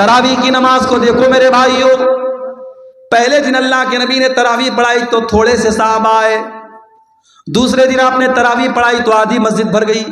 تراویح کی نماز کو دیکھو میرے بھائیوں، پہلے دن اللہ کے نبی نے تراویح پڑھائی تو تھوڑے سے صحابہ آئے، دوسرے دن آپ نے تراویح پڑھائی تو آدھی مسجد بھر گئی،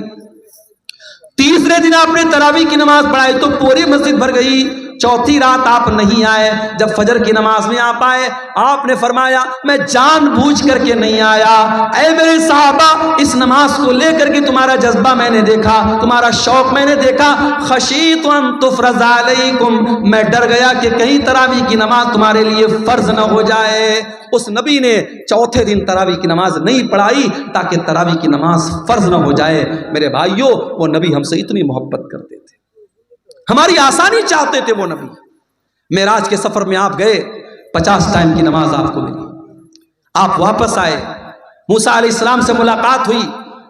تیسرے دن آپ نے تراویح کی نماز پڑھائی تو پوری مسجد بھر گئی، چوتھی رات آپ نہیں آئے، جب فجر کی نماز میں آپ آئے آپ نے فرمایا میں جان بوجھ کر کے نہیں آیا، اے میرے صحابہ اس نماز کو لے کر کے تمہارا جذبہ میں نے دیکھا، تمہارا شوق میں نے دیکھا، خشیت ان تفرض علیکم، میں ڈر گیا کہ کہیں تراویح کی نماز تمہارے لیے فرض نہ ہو جائے۔ اس نبی نے چوتھے دن تراویح کی نماز نہیں پڑھائی تاکہ تراویح کی نماز فرض نہ ہو جائے۔ میرے بھائیوں وہ نبی ہم سے اتنی محبت کرتے تھے، ہماری آسانی چاہتے تھے وہ نبی۔ معراج کے سفر میں آپ گئے، 50 ٹائم کی نماز آپ کو ملی، آپ واپس آئے، موسیٰ علیہ السلام سے ملاقات ہوئی،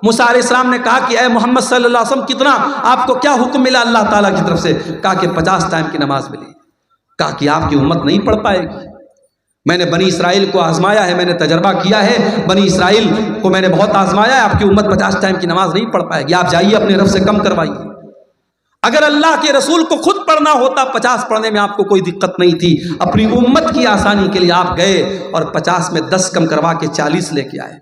موسیٰ علیہ السلام نے کہا کہ اے محمد صلی اللہ علیہ وسلم کتنا آپ کو کیا حکم ملا اللہ تعالیٰ کی طرف سے؟ کہا کہ 50 ٹائم کی نماز ملی۔ کہا کہ آپ کی امت نہیں پڑھ پائے گی، میں نے بنی اسرائیل کو آزمایا ہے، میں نے تجربہ کیا ہے، بنی اسرائیل کو میں نے بہت آزمایا ہے، آپ کی امت 50 ٹائم کی نماز نہیں پڑھ پائے گی، آپ جائیے اپنے رب سے کم کروائیے۔ اگر اللہ کے رسول کو خود پڑھنا ہوتا 50 پڑھنے میں آپ کو کوئی دقت نہیں تھی، اپنی امت کی آسانی کے لیے آپ گئے اور 50 میں 10 کم کروا کے 40 لے کے آئے۔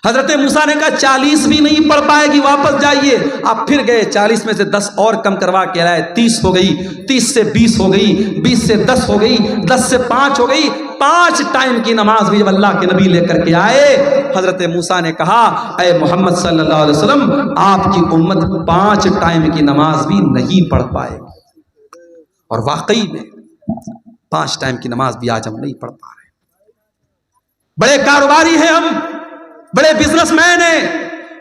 حضرت موسیٰ نے کہا 40 بھی نہیں پڑھ پائے گی، واپس جائیے، آپ پھر گئے 40 میں سے 10 اور کم کروا کے لائے، 30 ہو گئی، 30 سے 20 ہو گئی، 20 سے 10 ہو گئی، 10 سے 5 ہو گئی، 5 ٹائم کی نماز بھی جب اللہ کے نبی لے کر کے آئے، حضرت موسیٰ نے کہا اے محمد صلی اللہ علیہ وسلم آپ کی امت 5 ٹائم کی نماز بھی نہیں پڑھ پائے گی۔ اور واقعی میں 5 ٹائم کی نماز بھی آج ہم نہیں پڑھ پا رہے۔ بڑے کاروباری ہیں ہم، بڑے بزنس مین ہیں،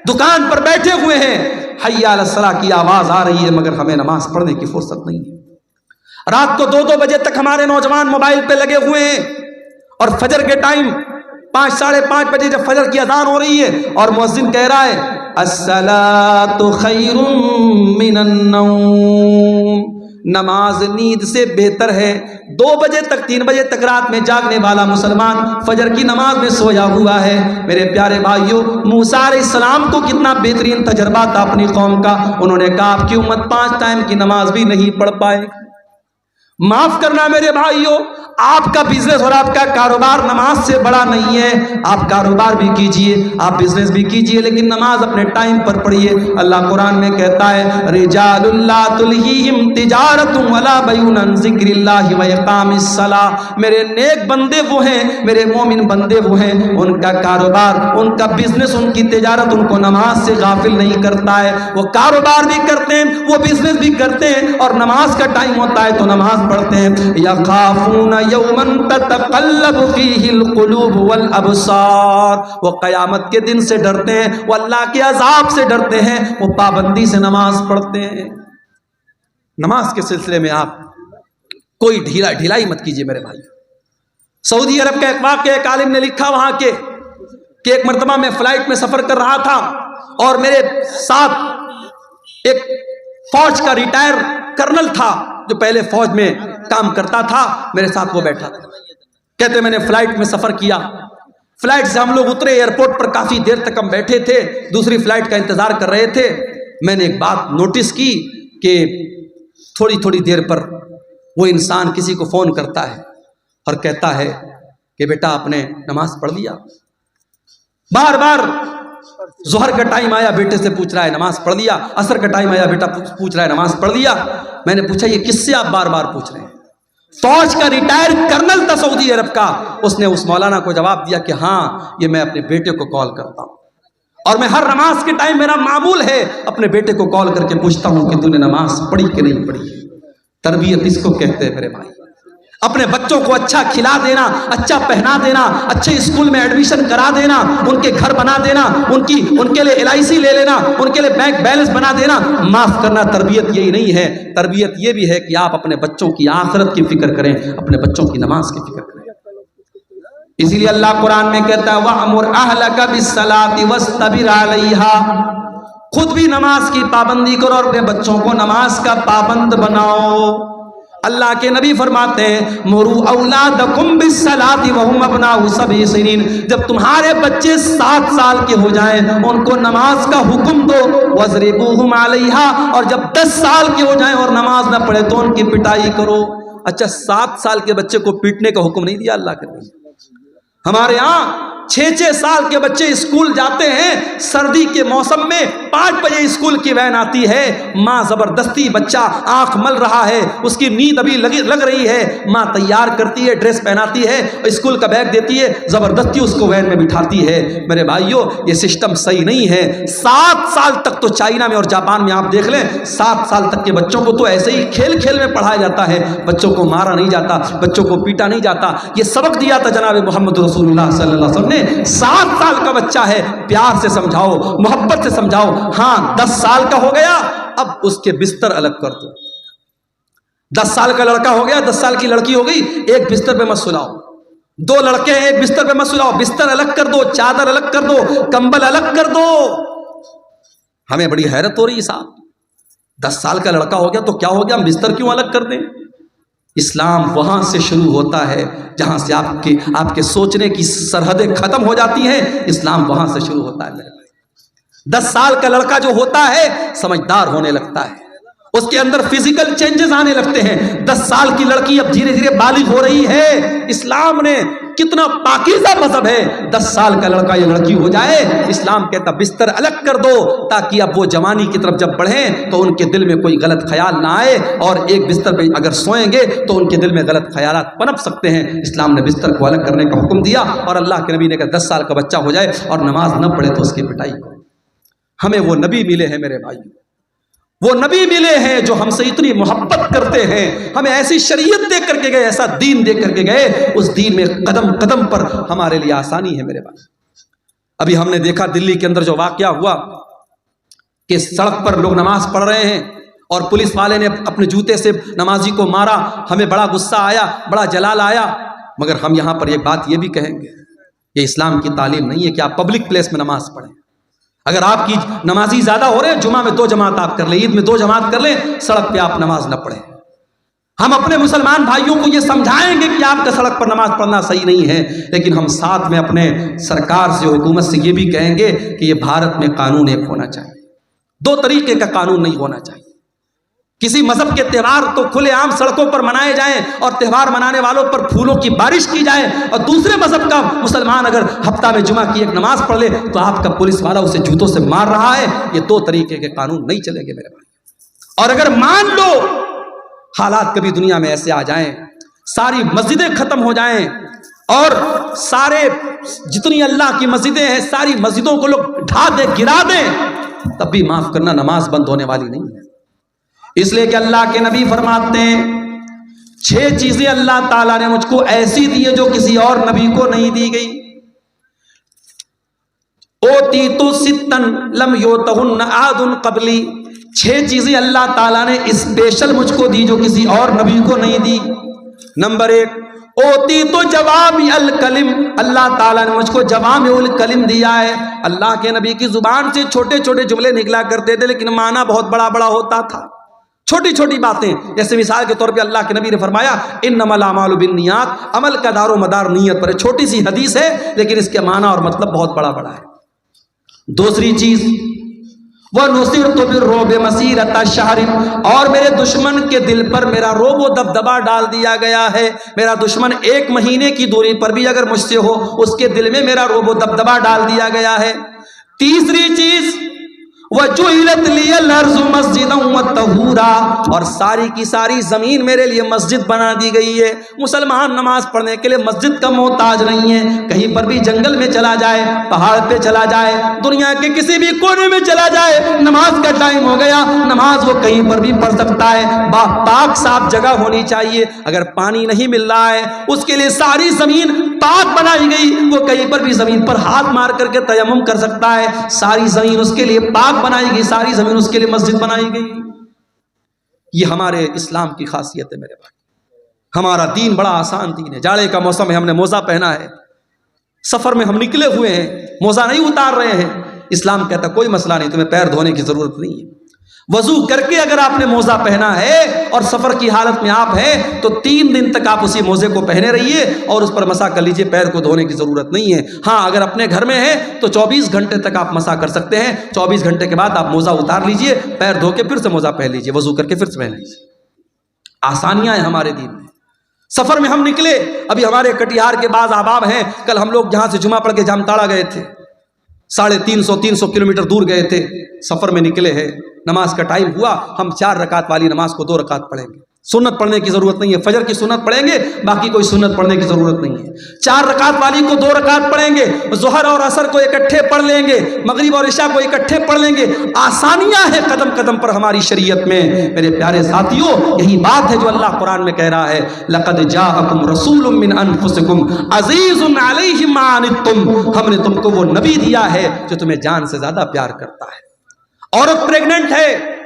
دکان پر بیٹھے ہوئے ہیں، حی علی الصلاۃ کی آواز آ رہی ہے مگر ہمیں نماز پڑھنے کی فرصت نہیں ہے۔ رات کو 2-2 بجے تک ہمارے نوجوان موبائل پہ لگے ہوئے ہیں، اور فجر کے ٹائم 5 ساڑھے 5 بجے جب فجر کی اذان ہو رہی ہے اور مؤذن کہہ رہا ہے الصلاۃ خیر من النوم، نماز نیند سے بہتر ہے۔ 2 بجے تک 3 بجے تک رات میں جاگنے والا مسلمان فجر کی نماز میں سویا ہوا ہے۔ میرے پیارے بھائیوں موسیٰ علیہ السلام کو کتنا بہترین تجربہ تھا اپنی قوم کا، انہوں نے کہا آپ کی امت 5 ٹائم کی نماز بھی نہیں پڑھ پائے۔ معاف کرنا میرے بھائیوں، آپ کا بزنس اور آپ کا کاروبار نماز سے بڑا نہیں ہے، آپ کاروبار بھی کیجئے، آپ بزنس بھی کیجئے، لیکن نماز اپنے ٹائم پر پڑھیے۔ اللہ قرآن میں کہتا ہے رجال لا تلہیہم تجارت ولا بیع عن ذکر اللہ واقام الصلاۃ، میرے نیک بندے وہ ہیں، میرے مومن بندے وہ ہیں، ان کا کاروبار، ان کا بزنس، ان کی تجارت ان کو نماز سے غافل نہیں کرتا ہے۔ وہ کاروبار بھی کرتے ہیں، وہ بزنس بھی کرتے ہیں، اور نماز کا ٹائم ہوتا ہے تو نماز پڑھتے ہیں۔ یخافون یوما تتقلب فیہ القلوب والابصار، وہ قیامت کے دن سے ڈرتے ہیں، وہ اللہ کے عذاب سے ڈرتے ہیں، وہ پابندی سے نماز پڑھتے ہیں۔ نماز کے سلسلے میں آپ کوئی ڈھیلائی مت کیجیے میرے بھائی۔ سعودی عرب کا ایک واقعہ ایک عالم نے لکھا وہاں کے کہ ایک مرتبہ میں فلائٹ میں سفر کر رہا تھا اور میرے ساتھ ایک فوج کا ریٹائر کرنل تھا جو پہلے فوج میں کام کرتا تھا، میرے ساتھ وہ بیٹھا تھا۔ کہتے میں نے فلائٹ میں سفر کیا، فلائٹ سے ہم لوگ اترے، ایئرپورٹ پر کافی دیر تک ہم بیٹھے تھے، دوسری فلائٹ کا انتظار کر رہے تھے۔ میں نے ایک بات نوٹس کی کہ تھوڑی دیر پر وہ انسان کسی کو فون کرتا ہے اور کہتا ہے کہ بیٹا آپ نے نماز پڑھ لیا؟ بار بار ظہر کا ٹائم آیا بیٹے سے پوچھ رہا ہے نماز پڑھ لیا، عصر کا ٹائم آیا بیٹا پوچھ رہا ہے نماز پڑھ لیا۔ میں نے پوچھا یہ کس سے آپ بار بار پوچھ رہے ہیں؟ فوج کا ریٹائر کرنل تھا سعودی عرب کا، اس نے اس مولانا کو جواب دیا کہ ہاں یہ میں اپنے بیٹے کو کال کرتا ہوں، اور میں ہر نماز کے ٹائم میرا معمول ہے اپنے بیٹے کو کال کر کے پوچھتا ہوں کہ تو نے نماز پڑھی کہ نہیں پڑھی۔ تربیت اس کو کہتے ہیں میرے بھائی، اپنے بچوں کو اچھا کھلا دینا، اچھا پہنا دینا، اچھے اسکول میں ایڈمیشن کرا دینا، ان کے گھر بنا دینا، ان کے لیے LIC لے لینا، ان کے لیے بینک بیلنس بنا دینا۔ معاف کرنا تربیت یہی نہیں ہے، تربیت یہ بھی ہے کہ آپ اپنے بچوں کی آخرت کی فکر کریں، اپنے بچوں کی نماز کی فکر کریں۔ اسی لیے اللہ قرآن میں کہتا ہے وَأْمُرْ أَهْلَكَ بِالصَّلَاةِ وَاسْتَبِرْ عَلَيْهَا، خود بھی نماز کی پابندی کرو اور اپنے بچوں کو نماز کا پابند بناؤ۔ اللہ کے نبی فرماتے ہیں مروا اولادکم بالصلاۃ وهم ابناء 7 سنین، جب تمہارے بچے 7 سال کے ہو جائیں ان کو نماز کا حکم دو، واضربوہم علیہا، اور جب 10 سال کے ہو جائیں اور نماز نہ پڑھے تو ان کی پٹائی کرو۔ اچھا 7 سال کے بچے کو پیٹنے کا حکم نہیں دیا اللہ کے نبی؟ ہمارے یہاں 6 سال کے بچے اسکول جاتے ہیں، سردی کے موسم میں 5 بجے اسکول کی وین آتی ہے، ماں زبردستی، بچہ آنکھ مل رہا ہے، اس کی نیند ابھی لگ رہی ہے، ماں تیار کرتی ہے، ڈریس پہناتی ہے، اسکول کا بیگ دیتی ہے، زبردستی اس کو وین میں بٹھاتی ہے۔ میرے بھائیوں یہ سسٹم صحیح نہیں ہے۔ 7 سال تک تو چائنا میں اور جاپان میں آپ دیکھ لیں، 7 سال تک کے بچوں کو تو ایسے ہی کھیل کھیل میں پڑھایا جاتا ہے، بچوں کو مارا نہیں جاتا، بچوں کو پیٹا نہیں جاتا۔ یہ سبق دیا تھا جناب محمد رسول اللہ صلی اللہ علیہ وسلم نے۔ 7 سال کا بچہ ہے، پیار سے سمجھاؤ، محبت سے سمجھاؤ۔ ہاں 10 سال کا ہو گیا، اب اس کے بستر الگ کر دو۔ 10 سال کا لڑکا ہو گیا، 10 سال کی لڑکی ہو گئی، ایک بستر پہ مت سلاؤ۔ 2 لڑکے ہیں، ایک بستر پہ مت سلاؤ، بستر الگ کر دو، چادر الگ کر دو، کمبل الگ کر دو۔ ہمیں بڑی حیرت ہو رہی ہے صاحب، 10 سال کا لڑکا ہو گیا تو کیا ہو گیا، ہم بستر کیوں الگ کر دیں؟ اسلام وہاں سے شروع ہوتا ہے جہاں سے آپ کے سوچنے کی سرحدیں ختم ہو جاتی ہیں، اسلام وہاں سے شروع ہوتا ہے میرے بھائی۔ 10 سال کا لڑکا جو ہوتا ہے سمجھدار ہونے لگتا ہے، اس کے اندر فزیکل چینجز آنے لگتے ہیں۔ 10 سال کی لڑکی اب دھیرے دھیرے بالغ ہو رہی ہے۔ اسلام نے کتنا پاکیزہ مذہب ہے، 10 سال کا لڑکا یا لڑکی ہو جائے، اسلام کہتا بستر الگ کر دو، تاکہ اب وہ جوانی کی طرف جب بڑھیں تو ان کے دل میں کوئی غلط خیال نہ آئے، اور ایک بستر پہ اگر سوئیں گے تو ان کے دل میں غلط خیالات پنپ سکتے ہیں۔ اسلام نے بستر کو الگ کرنے کا حکم دیا، اور اللہ کے نبی نے کہا 10 سال کا بچہ ہو جائے اور نماز نہ پڑھے تو اس کی پٹائی کرو۔ ہمیں وہ نبی ملے ہیں میرے بھائی، وہ نبی ملے ہیں جو ہم سے اتنی محبت کرتے ہیں، ہمیں ایسی شریعت دے کر کے گئے، ایسا دین دے کر کے گئے، اس دین میں قدم قدم پر ہمارے لیے آسانی ہے میرے بھائی۔ ابھی ہم نے دیکھا دلی کے اندر جو واقعہ ہوا کہ سڑک پر لوگ نماز پڑھ رہے ہیں اور پولیس والے نے اپنے جوتے سے نمازی کو مارا، ہمیں بڑا غصہ آیا، بڑا جلال آیا، مگر ہم یہاں پر ایک بات یہ بھی کہیں گے، یہ اسلام کی تعلیم نہیں ہے کہ آپ پبلک پلیس میں نماز پڑھیں۔ اگر آپ کی نمازی زیادہ ہو رہے ہیں، جمعہ میں 2 جماعت آپ کر لیں، عید میں 2 جماعت کر لیں، سڑک پہ آپ نماز نہ پڑھیں۔ ہم اپنے مسلمان بھائیوں کو یہ سمجھائیں گے کہ آپ کا سڑک پر نماز پڑھنا صحیح نہیں ہے، لیکن ہم ساتھ میں اپنے سرکار سے، حکومت سے یہ بھی کہیں گے کہ یہ بھارت میں قانون ایک ہونا چاہیے، 2 طریقے کا قانون نہیں ہونا چاہیے۔ کسی مذہب کے تہوار تو کھلے عام سڑکوں پر منائے جائیں اور تہوار منانے والوں پر پھولوں کی بارش کی جائے، اور دوسرے مذہب کا مسلمان اگر ہفتہ میں جمعہ کی ایک نماز پڑھ لے تو آپ کا پولیس والا اسے جوتوں سے مار رہا ہے۔ یہ 2 طریقے کے قانون نہیں چلیں گے میرے بھائی۔ اور اگر مان لو حالات کبھی دنیا میں ایسے آ جائیں، ساری مسجدیں ختم ہو جائیں اور سارے جتنی اللہ کی مسجدیں ہیں ساری مسجدوں کو لوگ ڈھا دیں، گرا دیں، تب بھی معاف کرنا نماز بند ہونے والی نہیں ہے۔ اس لیے کہ اللہ کے نبی فرماتے ہیں 6 چیزیں اللہ تعالیٰ نے مجھ کو ایسی دی ہے جو کسی اور نبی کو نہیں دی گئی۔ اوتیت ستن لم یؤتہن احد قبلی، 6 چیزیں اللہ تعالیٰ نے اسپیشل مجھ کو دی جو کسی اور نبی کو نہیں دی۔ نمبر 1 اوتیت جوامع الکلم، اللہ تعالیٰ نے مجھ کو جوامع الکلم دیا ہے۔ اللہ کے نبی کی زبان سے چھوٹے چھوٹے جملے نکلا کرتے تھے لیکن معنی بہت بڑا بڑا ہوتا تھا، چھوٹی چھوٹی باتیں۔ جیسے مثال کے طور پہ اللہ کے نبی نے فرمایا انما الاعمال بالنیات، عمل کا دار و مدار نیت پر ہے۔ چھوٹی سی حدیث ہے لیکن اس کے معنی اور مطلب بہت بڑا بڑا ہے۔ دوسری چیز وَنُصِرْتُ بِالرُّعْبِ مَسِيرَةَ شَهْرٍ، اور میرے دشمن کے دل پر میرا رعب و دبدبا ڈال دیا گیا ہے۔ میرا دشمن 1 مہینے کی دوری پر بھی اگر مجھ سے ہو، اس کے دل میں میرا رعب و دبدبا ڈال دیا گیا ہے۔ تیسری چیز وَجُعِلَتْ لِيَ الْأَرْضُ مَسْجِدًا وَطَهُورًا، اور ساری کی ساری زمین میرے لیے مسجد بنا دی گئی ہے۔ مسلمان نماز پڑھنے کے لیے مسجد کا محتاج نہیں ہے، کہیں پر بھی جنگل میں چلا جائے، پہاڑ پہ چلا جائے، دنیا کے کسی بھی کونے میں چلا جائے، نماز کا ٹائم ہو گیا، نماز وہ کہیں پر بھی پڑھ سکتا ہے۔ پاک صاف جگہ ہونی چاہیے، اگر پانی نہیں مل رہا ہے اس کے لیے ساری زمین پاک بنائی گئی، وہ کہیں پر بھی زمین پر ہاتھ مار کر کے تیمم کر سکتا ہے، ساری زمین اس کے لیے پاک بنائی گئی، ساری زمین اس کے لیے مسجد بنائی گئی۔ یہ ہمارے اسلام کی خاصیت ہے میرے بھائی۔ ہمارا دین بڑا آسان دین ہے۔ جاڑے کا موسم ہے، ہم نے موزہ پہنا ہے، سفر میں ہم نکلے ہوئے ہیں، موزہ نہیں اتار رہے ہیں، اسلام کہتا کوئی مسئلہ نہیں، تمہیں پیر دھونے کی ضرورت نہیں ہے۔ وضو کر کے اگر آپ نے موزہ پہنا ہے اور سفر کی حالت میں آپ ہیں تو 3 دن تک آپ اسی موزے کو پہنے رہیے اور اس پر مسح کر لیجئے، پیر کو دھونے کی ضرورت نہیں ہے۔ ہاں اگر اپنے گھر میں ہیں تو 24 گھنٹے تک آپ مسح کر سکتے ہیں، 24 گھنٹے کے بعد آپ موزہ اتار لیجئے، پیر دھو کے پھر سے موزہ پہن لیجئے، وضو کر کے پھر سے پہن لیجئے۔ آسانیاں ہیں ہمارے دین میں۔ سفر میں ہم نکلے، ابھی ہمارے کٹیہار کے بعض احباب ہیں، کل ہم لوگ یہاں سے جمعہ پڑھ کے جامتاڑا گئے تھے، 350 کلومیٹر دور گئے تھے، سفر میں نکلے ہیں، نماز کا ٹائم ہوا، ہم 4 رکعت والی نماز کو 2 رکعت پڑھیں گے، سنت پڑھنے کی ضرورت نہیں ہے، فجر کی سنت پڑھیں گے، باقی کوئی سنت پڑھنے کی ضرورت نہیں ہے، 4 رکعت والی کو 2 رکعت پڑھیں گے، ظہر اور عصر کو اکٹھے پڑھ لیں گے، مغرب اور عشاء کو اکٹھے پڑھ لیں گے، آسانیاں ہیں قدم قدم پر ہماری شریعت میں۔ میرے پیارے ساتھیوں، یہی بات ہے جو اللہ قرآن میں کہہ رہا ہے، لقد جاءکم رسول من انفسکم عزیز علیہ ما عنتم، ہم نے تم کو وہ نبی دیا ہے جو تمہیں جان سے زیادہ پیار کرتا ہے۔ عورت پریگننٹ ہے،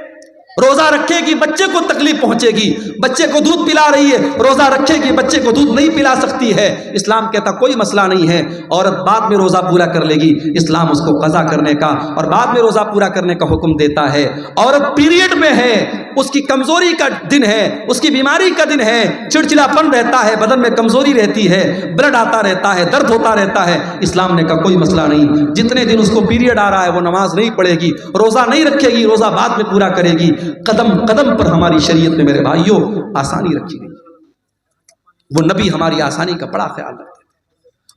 روزہ رکھے گی، بچے کو تکلیف پہنچے گی، بچے کو دودھ پلا رہی ہے، روزہ رکھے گی، بچے کو دودھ نہیں پلا سکتی ہے، اسلام کہتا کوئی مسئلہ نہیں ہے، عورت بعد میں روزہ پورا کر لے گی، اسلام اس کو قضا کرنے کا اور بعد میں روزہ پورا کرنے کا حکم دیتا ہے۔ عورت پیریڈ میں ہے، اس کی کمزوری کا دن ہے، اس کی بیماری کا دن ہے، چڑچڑاپن رہتا ہے، بدن میں کمزوری رہتی ہے، بلڈ آتا رہتا ہے، درد ہوتا رہتا ہے، اسلام نے کہا کوئی مسئلہ نہیں، جتنے دن اس کو پیریڈ آ رہا ہے وہ نماز نہیں پڑھے گی، روزہ نہیں رکھے گی، روزہ بعد میں پورا کرے گی۔ قدم قدم پر ہماری شریعت میں میرے بھائیوں آسانی رکھی گئی، وہ نبی ہماری آسانی کا بڑا خیال رکھتے تھے،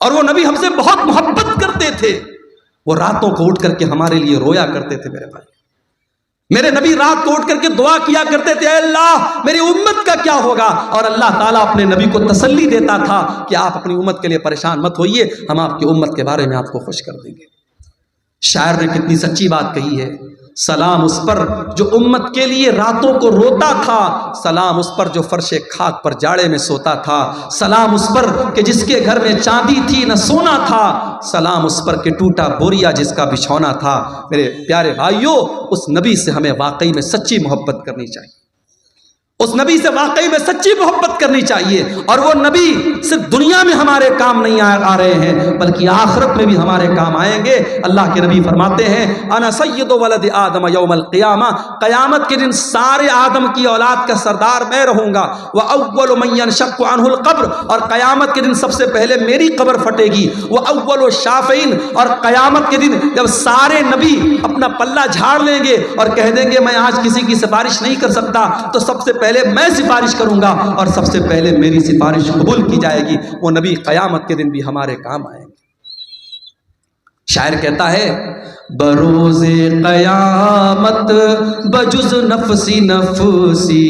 اور وہ نبی ہم سے بہت محبت کرتے تھے، وہ راتوں کو اٹھ کر کے ہمارے لیے رویا کرتے تھے۔ میرے بھائی، میرے نبی رات کو اٹھ کر کے دعا کیا کرتے تھے، اے اللہ میری امت کا کیا ہوگا، اور اللہ تعالیٰ اپنے نبی کو تسلی دیتا تھا کہ آپ اپنی امت کے لیے پریشان مت ہوئیے، ہم آپ کی امت کے بارے میں آپ کو خوش کر دیں گے۔ شاعر نے کتنی سچی بات کہی ہے، سلام اس پر جو امت کے لیے راتوں کو روتا تھا، سلام اس پر جو فرش خاک پر جاڑے میں سوتا تھا، سلام اس پر کہ جس کے گھر میں چاندی تھی نہ سونا تھا، سلام اس پر کہ ٹوٹا بوریا جس کا بچھونا تھا۔ میرے پیارے بھائیوں، اس نبی سے ہمیں واقعی میں سچی محبت کرنی چاہیے، اس نبی سے واقعی میں سچی محبت کرنی چاہیے، اور وہ نبی صرف دنیا میں ہمارے کام نہیں آ رہے ہیں بلکہ آخرت میں بھی ہمارے کام آئیں گے۔ اللہ کے نبی فرماتے ہیں انا سید ولد آدم یوم القیامہ، قیامت کے دن سارے آدم کی اولاد کا سردار میں رہوں گا، وَأَوَّلُ مَن يَنشَقُّ عَنْهُ الْقَبْرُ، اور قیامت کے دن سب سے پہلے میری قبر پھٹے گی، وَأَوَّلُ الشَّافِعِينَ، اور قیامت کے دن جب سارے نبی اپنا پلہ جھاڑ لیں گے اور کہہ دیں گے میں آج کسی کی سفارش نہیں کر سکتا، تو سب سے پہلے میں سفارش کروں گا اور سب سے پہلے میری سفارش قبول کی جائے گی، وہ نبی قیامت کے دن بھی ہمارے کام آئیں گے۔ شاعر کہتا ہے بروز قیامت بجز نفسی نفسی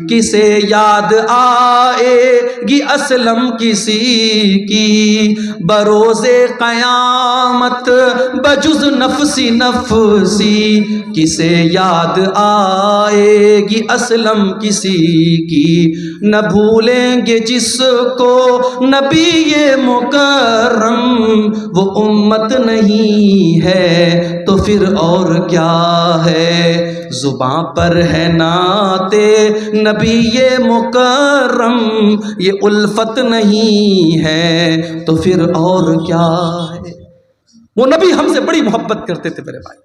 کسے یاد آئے گی اسلم کسی کی، بروز قیامت بجز نفسی نفسی کسے یاد آئے گی اسلم کسی کی، نہ بھولیں گے جس کو نبی مکرم وہ امت نہیں ہے تو پھر اور کیا ہے، زباں پر ہے نعت نبی مکرم یہ الفت نہیں ہے تو پھر اور کیا ہے۔ وہ نبی ہم سے بڑی محبت کرتے تھے میرے بھائی۔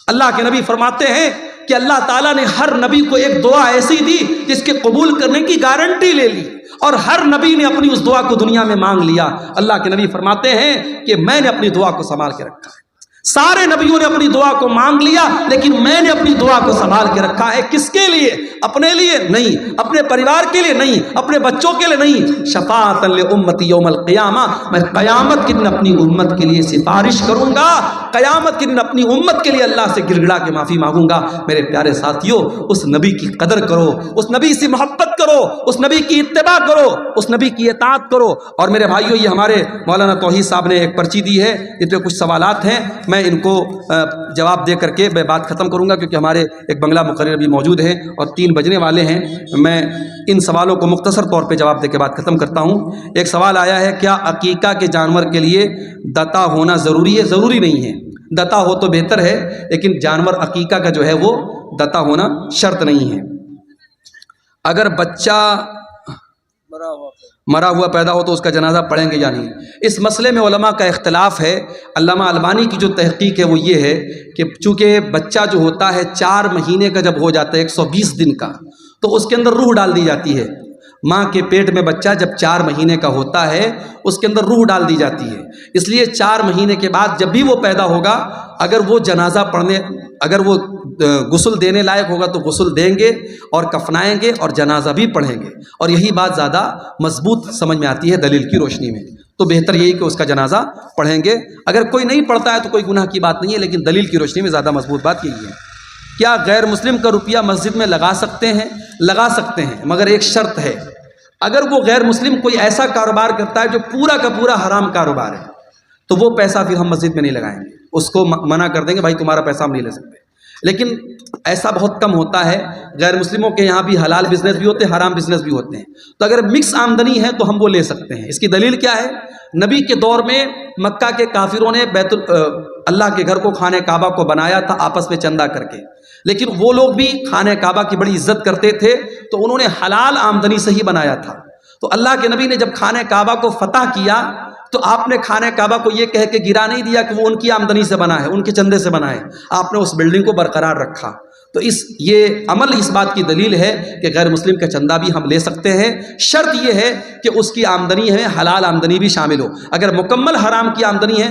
اللہ کے نبی فرماتے ہیں کہ اللہ تعالیٰ نے ہر نبی کو ایک دعا ایسی دی جس کے قبول کرنے کی گارنٹی لے لی، اور ہر نبی نے اپنی اس دعا کو دنیا میں مانگ لیا۔ اللہ کے نبی فرماتے ہیں کہ میں نے اپنی دعا کو سنبھال کے رکھا ہے، سارے نبیوں نے اپنی دعا کو مانگ لیا لیکن میں نے اپنی دعا کو سنبھال کے رکھا ہے۔ کس کے لیے؟ اپنے لیے نہیں، اپنے پریوار کے لیے نہیں، اپنے بچوں کے لیے نہیں، شفاعۃ لامتی یوم القیامہ، میں قیامت کے دن اپنی امت کے لیے سفارش کروں گا، قیامت کے دن اپنی امت کے لیے اللہ سے گر گڑا کے معافی مانگوں گا۔ میرے پیارے ساتھیوں، اس نبی کی قدر کرو، اس نبی سے محبت کرو، اس نبی کی اتباع کرو، اس نبی کی اطاعت کرو۔ اور میرے بھائیوں، یہ ہمارے مولانا توحید صاحب نے ایک پرچی دی ہے، اس پہ کچھ سوالات ہیں، میں ان کو جواب دے کر کے میں بات ختم کروں گا کیونکہ ہمارے ایک بنگلہ مقرر بھی موجود ہے اور 3 بجنے والے ہیں۔ میں ان سوالوں کو مختصر طور پہ جواب دے کے بات ختم کرتا ہوں۔ ایک سوال آیا ہے، کیا عقیقہ کے جانور کے لیے دتا ہونا ضروری ہے؟ ضروری نہیں ہے، دتا ہو تو بہتر ہے، لیکن جانور عقیقہ کا جو ہے وہ دتا ہونا شرط نہیں ہے۔ اگر بچہ مرا ہوا پیدا ہو تو اس کا جنازہ پڑھیں گے یا نہیں، اس مسئلے میں علماء کا اختلاف ہے۔ علامہ البانی کی جو تحقیق ہے وہ یہ ہے کہ چونکہ بچہ جو ہوتا ہے 4 مہینے کا جب ہو جاتا ہے 120 دن کا، تو اس کے اندر روح ڈال دی جاتی ہے، ماں کے پیٹ میں بچہ جب 4 مہینے کا ہوتا ہے اس کے اندر روح ڈال دی جاتی ہے، اس لیے 4 مہینے کے بعد جب بھی وہ پیدا ہوگا، اگر وہ جنازہ پڑھنے، اگر وہ غسل دینے لائق ہوگا تو غسل دیں گے اور کفنائیں گے اور جنازہ بھی پڑھیں گے، اور یہی بات زیادہ مضبوط سمجھ میں آتی ہے دلیل کی روشنی میں، تو بہتر یہی کہ اس کا جنازہ پڑھیں گے۔ اگر کوئی نہیں پڑھتا ہے تو کوئی گناہ کی بات نہیں ہے، لیکن دلیل کی روشنی میں زیادہ مضبوط بات یہی ہے۔ کیا غیر مسلم کا روپیہ مسجد میں لگا سکتے ہیں؟ لگا سکتے ہیں، مگر ایک شرط ہے، اگر وہ غیر مسلم کوئی ایسا کاروبار کرتا ہے جو پورا کا پورا حرام کاروبار ہے تو وہ پیسہ پھر ہم مسجد میں نہیں لگائیں گے، اس کو منع کر دیں گے، بھائی تمہارا پیسہ ہم نہیں لے سکتے۔ لیکن ایسا بہت کم ہوتا ہے، غیر مسلموں کے یہاں بھی حلال بزنس بھی ہوتے ہیں، حرام بزنس بھی ہوتے ہیں، تو اگر مکس آمدنی ہے تو ہم وہ لے سکتے ہیں۔ اس کی دلیل کیا ہے؟ نبی کے دور میں مکہ کے کافروں نے اللہ کے گھر کو خانہ کعبہ کو بنایا تھا آپس میں چندہ کر کے، لیکن وہ لوگ بھی خانہ کعبہ کی بڑی عزت کرتے تھے تو انہوں نے حلال آمدنی سے ہی بنایا تھا۔ تو اللہ کے نبی نے جب خانہ کعبہ کو فتح کیا تو آپ نے خانہ کعبہ کو یہ کہہ کے گرا نہیں دیا کہ وہ ان کی آمدنی سے بنا ہے، ان کے چندے سے بنا ہے، آپ نے اس بلڈنگ کو برقرار رکھا۔ تو یہ عمل اس بات کی دلیل ہے کہ غیر مسلم کا چندہ بھی ہم لے سکتے ہیں، شرط یہ ہے کہ اس کی آمدنی ہے حلال آمدنی بھی شامل ہو۔ اگر مکمل حرام کی آمدنی ہے